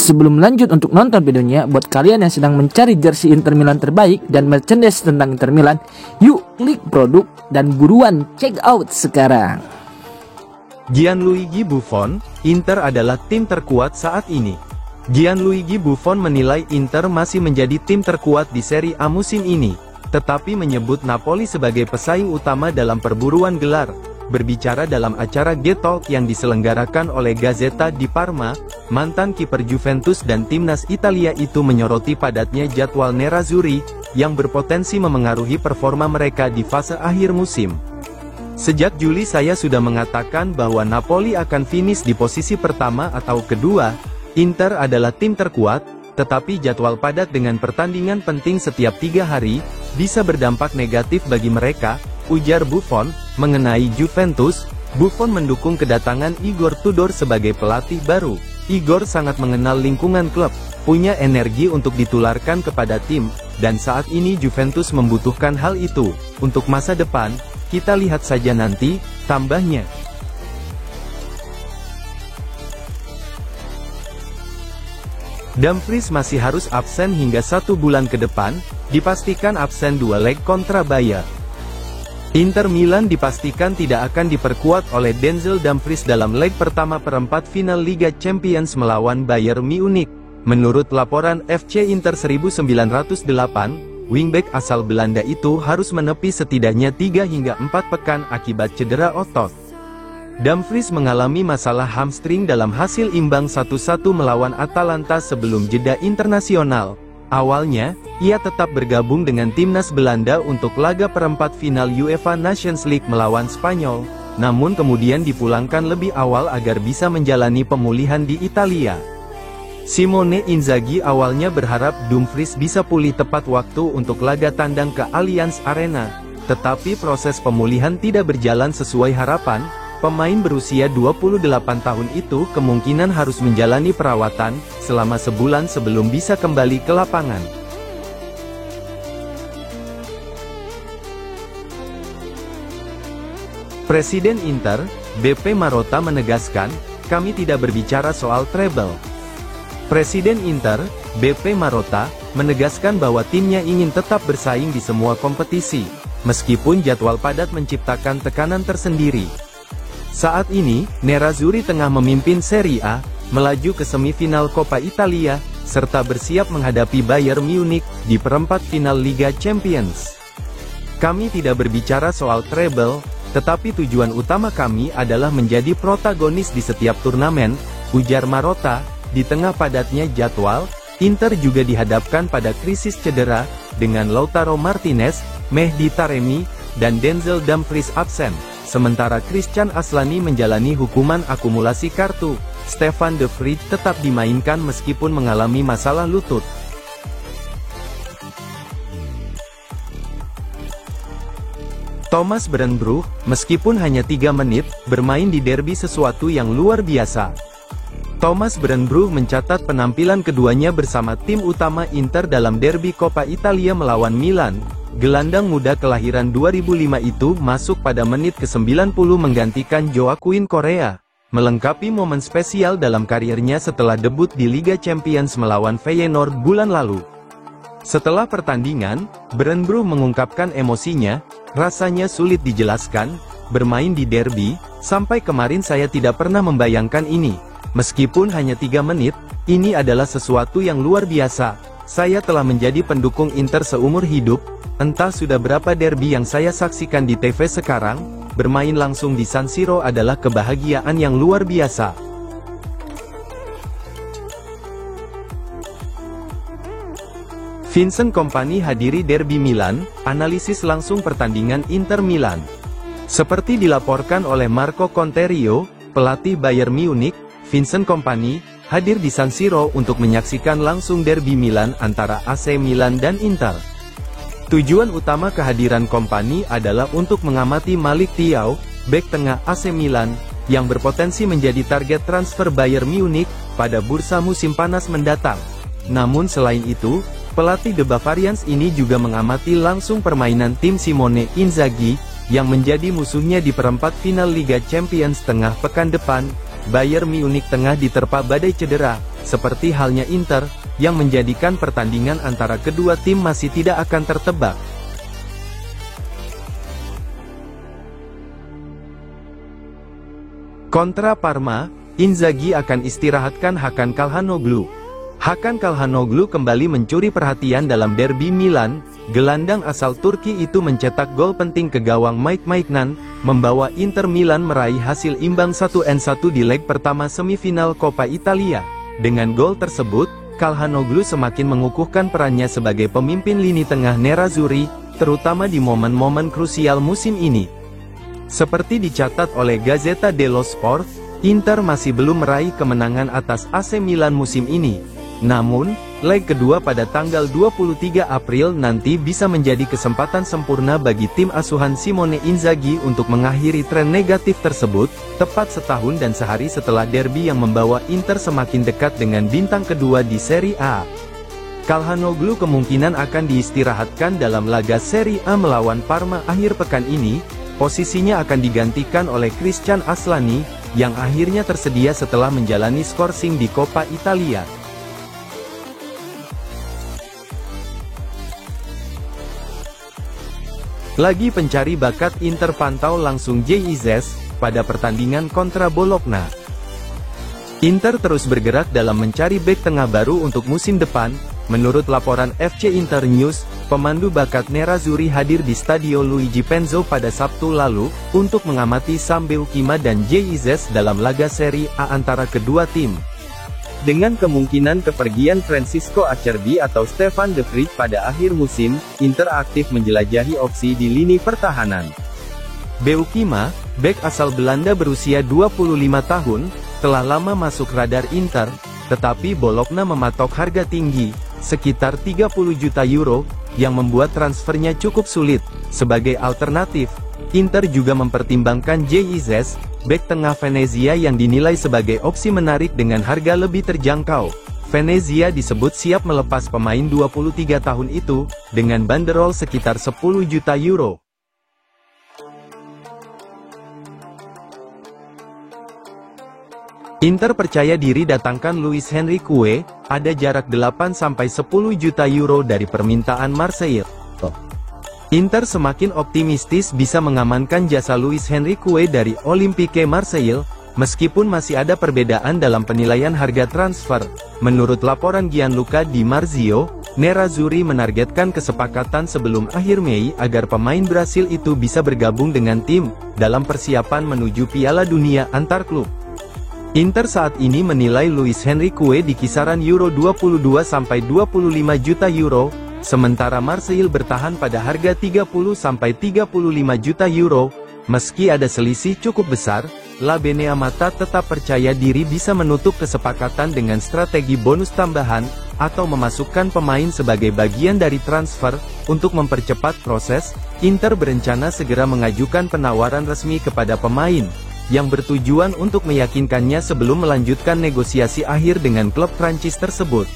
Sebelum lanjut untuk nonton videonya, buat kalian yang sedang mencari jersey Inter Milan terbaik dan merchandise tentang Inter Milan, yuk klik produk dan buruan check out sekarang. Gianluigi Buffon, Inter adalah tim terkuat saat ini. Gianluigi Buffon menilai Inter masih menjadi tim terkuat di Serie A musim ini, tetapi menyebut Napoli sebagai pesaing utama dalam perburuan gelar. Berbicara dalam acara Get Talk yang diselenggarakan oleh Gazzetta di Parma, mantan kiper Juventus dan timnas Italia itu menyoroti padatnya jadwal Nerazzurri, yang berpotensi memengaruhi performa mereka di fase akhir musim. Sejak Juli saya sudah mengatakan bahwa Napoli akan finish di posisi pertama atau kedua. Inter adalah tim terkuat, tetapi jadwal padat dengan pertandingan penting setiap 3 hari, bisa berdampak negatif bagi mereka, ujar Buffon. Mengenai Juventus, Buffon mendukung kedatangan Igor Tudor sebagai pelatih baru. Igor sangat mengenal lingkungan klub, punya energi untuk ditularkan kepada tim, dan saat ini Juventus membutuhkan hal itu. Untuk masa depan, kita lihat saja nanti, tambahnya. Dumfries masih harus absen hingga 1 bulan ke depan, dipastikan absen 2 leg kontra Bayer. Inter Milan dipastikan tidak akan diperkuat oleh Denzel Dumfries dalam leg pertama perempat final Liga Champions melawan Bayern Munich. Menurut laporan FC Inter 1908, wingback asal Belanda itu harus menepi setidaknya 3 hingga 4 pekan akibat cedera otot. Dumfries mengalami masalah hamstring dalam hasil imbang 1-1 melawan Atalanta sebelum jeda internasional. Awalnya, ia tetap bergabung dengan timnas Belanda untuk laga perempat final UEFA Nations League melawan Spanyol, namun kemudian dipulangkan lebih awal agar bisa menjalani pemulihan di Italia. Simone Inzaghi awalnya berharap Dumfries bisa pulih tepat waktu untuk laga tandang ke Allianz Arena, tetapi proses pemulihan tidak berjalan sesuai harapan. Pemain berusia 28 tahun itu kemungkinan harus menjalani perawatan selama sebulan sebelum bisa kembali ke lapangan. Presiden Inter, BP Marotta menegaskan, kami tidak berbicara soal treble. Presiden Inter, BP Marotta, menegaskan bahwa timnya ingin tetap bersaing di semua kompetisi, meskipun jadwal padat menciptakan tekanan tersendiri. Saat ini, Nerazzurri tengah memimpin Serie A, melaju ke semifinal Coppa Italia, serta bersiap menghadapi Bayern Munich di perempat final Liga Champions. Kami tidak berbicara soal treble, tetapi tujuan utama kami adalah menjadi protagonis di setiap turnamen, ujar Marotta. Di tengah padatnya jadwal, Inter juga dihadapkan pada krisis cedera, dengan Lautaro Martinez, Mehdi Taremi, dan Denzel Dumfries absen. Sementara Christian Aslani menjalani hukuman akumulasi kartu. Stefan de Vrij tetap dimainkan meskipun mengalami masalah lutut. Thomas Brenbrough, meskipun hanya 3 menit, bermain di derby sesuatu yang luar biasa. Thomas Brenbrough mencatat penampilan keduanya bersama tim utama Inter dalam derby Coppa Italia melawan Milan. Gelandang muda kelahiran 2005 itu masuk pada menit ke-90 menggantikan Joaquin Correa, melengkapi momen spesial dalam karirnya setelah debut di Liga Champions melawan Feyenoord bulan lalu. Setelah pertandingan, Brenbrough mengungkapkan emosinya, rasanya sulit dijelaskan, bermain di derby, sampai kemarin saya tidak pernah membayangkan ini. Meskipun hanya 3 menit, ini adalah sesuatu yang luar biasa. Saya telah menjadi pendukung Inter seumur hidup. Entah sudah berapa derby yang saya saksikan di TV sekarang, bermain langsung di San Siro adalah kebahagiaan yang luar biasa. Vincent Kompany hadiri derby Milan, analisis langsung pertandingan Inter Milan. Seperti dilaporkan oleh Marco Conterio, pelatih Bayern Munich, Vincent Kompany hadir di San Siro untuk menyaksikan langsung derby Milan antara AC Milan dan Inter. Tujuan utama kehadiran Kompany adalah untuk mengamati Malik Thiaw, bek tengah AC Milan, yang berpotensi menjadi target transfer Bayern Munich pada bursa musim panas mendatang. Namun selain itu, pelatih The Bavarians ini juga mengamati langsung permainan tim Simone Inzaghi, yang menjadi musuhnya di perempat final Liga Champions tengah pekan depan. Bayern Munich tengah diterpa badai cedera, seperti halnya Inter, yang menjadikan pertandingan antara kedua tim masih tidak akan tertebak. Kontra Parma, Inzaghi akan istirahatkan Hakan Calhanoglu. Hakan Calhanoglu kembali mencuri perhatian dalam derby Milan. Gelandang asal Turki itu mencetak gol penting ke gawang Mike Maignan, membawa Inter Milan meraih hasil imbang 1-1 di leg pertama semifinal Coppa Italia. Dengan gol tersebut, Calhanoglu semakin mengukuhkan perannya sebagai pemimpin lini tengah Nerazzurri, terutama di momen-momen krusial musim ini. Seperti dicatat oleh Gazzetta dello Sport, Inter masih belum meraih kemenangan atas AC Milan musim ini. Namun, leg kedua pada tanggal 23 April nanti bisa menjadi kesempatan sempurna bagi tim asuhan Simone Inzaghi untuk mengakhiri tren negatif tersebut, tepat setahun dan sehari setelah derby yang membawa Inter semakin dekat dengan bintang kedua di Serie A. Calhanoglu kemungkinan akan diistirahatkan dalam laga Serie A melawan Parma akhir pekan ini. Posisinya akan digantikan oleh Christian Aslani, yang akhirnya tersedia setelah menjalani skorsing di Coppa Italia. Lagi pencari bakat Inter pantau langsung JIZ pada pertandingan kontra Bologna. Inter terus bergerak dalam mencari bek tengah baru untuk musim depan. Menurut laporan FC Inter News, pemandu bakat Nerazzurri hadir di Stadio Luigi Penzo pada Sabtu lalu, untuk mengamati Sam Beukima dan JIZ dalam laga Serie A antara kedua tim. Dengan kemungkinan kepergian Francisco Acerbi atau Stefan de Vrij pada akhir musim, Inter aktif menjelajahi opsi di lini pertahanan. Beukima, bek asal Belanda berusia 25 tahun, telah lama masuk radar Inter, tetapi Bologna mematok harga tinggi, sekitar 30 juta euro, yang membuat transfernya cukup sulit. Sebagai alternatif, Inter juga mempertimbangkan JIZ, bek tengah Venezia yang dinilai sebagai opsi menarik dengan harga lebih terjangkau. Venezia disebut siap melepas pemain 23 tahun itu, dengan banderol sekitar 10 juta euro. Inter percaya diri datangkan Luis Henrique, ada jarak 8-10 juta euro dari permintaan Marseille. Inter semakin optimistis bisa mengamankan jasa Luis Henrique dari Olympique Marseille, meskipun masih ada perbedaan dalam penilaian harga transfer. Menurut laporan Gianluca Di Marzio, Nerazzurri menargetkan kesepakatan sebelum akhir Mei agar pemain Brasil itu bisa bergabung dengan tim, dalam persiapan menuju Piala Dunia antar klub. Inter saat ini menilai Luis Henrique di kisaran euro 22-25 juta euro, sementara Marseille bertahan pada harga 30-35 juta euro. Meski ada selisih cukup besar, La Beneamata tetap percaya diri bisa menutup kesepakatan dengan strategi bonus tambahan, atau memasukkan pemain sebagai bagian dari transfer. Untuk mempercepat proses, Inter berencana segera mengajukan penawaran resmi kepada pemain, yang bertujuan untuk meyakinkannya sebelum melanjutkan negosiasi akhir dengan klub Prancis tersebut.